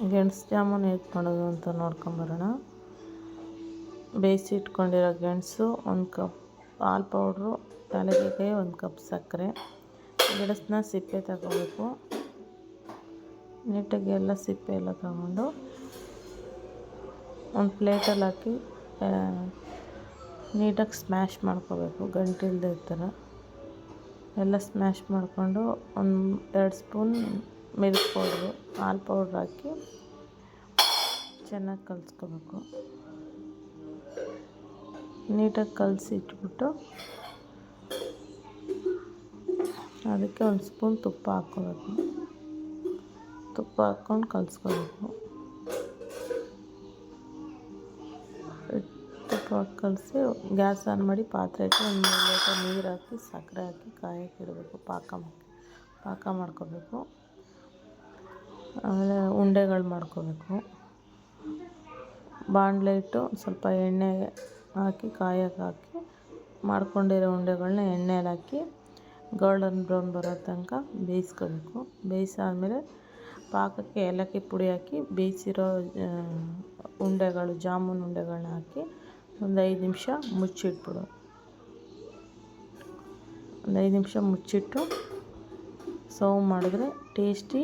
ಗೆಣಸು ಜಾಮೂನು ಹೇಗೆ ಮಾಡೋದು ಅಂತ ನೋಡ್ಕೊಂಬರೋಣ. ಬೇಯಿಸಿ ಇಟ್ಕೊಂಡಿರೋ ಗೆಣಸು, 1 ಕಪ್ ಹಾಲು ಪೌಡ್ರು, ಏಲಕ್ಕಿ 1 ಕಪ್ ಸಕ್ಕರೆ. ಗೆಣಸನ್ನ ಸಿಪ್ಪೆ ತಗೋಬೇಕು. ನೀಟಾಗಿ ಎಲ್ಲ ಸಿಪ್ಪೆ ಎಲ್ಲ ತಗೊಂಡು ಒಂದು ಪ್ಲೇಟಲ್ಲಿ ಹಾಕಿ ನೀಟಾಗಿ ಸ್ಮ್ಯಾಶ್ ಮಾಡ್ಕೋಬೇಕು, ಗಂಟಿಲ್ಲದೆ ಥರ ಎಲ್ಲ ಸ್ಮ್ಯಾಶ್ ಮಾಡಿಕೊಂಡು 2 ಸ್ಪೂನ್ ಮಿಲ್ಕ್ ಪೌಡ್ರು, ಹಾಲು ಪೌಡ್ರ್ ಹಾಕಿ ಚೆನ್ನಾಗಿ ಕಲಿಸ್ಕೋಬೇಕು. ನೀಟಾಗಿ ಕಲಸಿ ಇಟ್ಬಿಟ್ಟು ಅದಕ್ಕೆ 1 ಸ್ಪೂನ್ ತುಪ್ಪ ಹಾಕ್ಕೋಬೇಕು. ತುಪ್ಪ ಹಾಕ್ಕೊಂಡು ಕಲಿಸ್ಕೋಬೇಕು. ತುಪ್ಪ ಹಾಕಿ ಕಲಸಿ ಗ್ಯಾಸ್ ಆನ್ ಮಾಡಿ ಪಾತ್ರೆ ಇಟ್ಟು 1 3 ಲೀಟರ್ ನೀರು ಹಾಕಿ ಸಕ್ಕರೆ ಹಾಕಿ ಕಾಯಕ್ಕೆ ಇಡಬೇಕು. ಪಾಕ ಮಾಡ್ಕೋಬೇಕು. ಆಮೇಲೆ ಉಂಡೆಗಳು ಮಾಡ್ಕೋಬೇಕು. ಬಾಣಲೆ ಇಟ್ಟು ಸ್ವಲ್ಪ ಎಣ್ಣೆ ಹಾಕಿ ಕಾಯಕ್ಕೆ ಹಾಕಿ ಮಾಡ್ಕೊಂಡಿರೋ ಉಂಡೆಗಳನ್ನ ಎಣ್ಣೆಲಿ ಹಾಕಿ ಗೋಲ್ಡನ್ ಬ್ರೌನ್ ಬರೋ ತನಕ ಬೇಯಿಸ್ಕೋಬೇಕು. ಬೇಯಿಸಾದ್ಮೇಲೆ ಪಾಕಕ್ಕೆ ಏಲಕ್ಕಿ ಪುಡಿ ಹಾಕಿ ಬೇಯಿಸಿರೋ ಉಂಡೆಗಳು, ಜಾಮೂನು ಉಂಡೆಗಳನ್ನ ಹಾಕಿ ಒಂದು 5 ನಿಮಿಷ ಮುಚ್ಚಿಟ್ಬಿಡು. ಒಂದು 5 ನಿಮಿಷ ಮುಚ್ಚಿಟ್ಟು ಸರ್ವ್ ಮಾಡಿದ್ರೆ ಟೇಸ್ಟಿ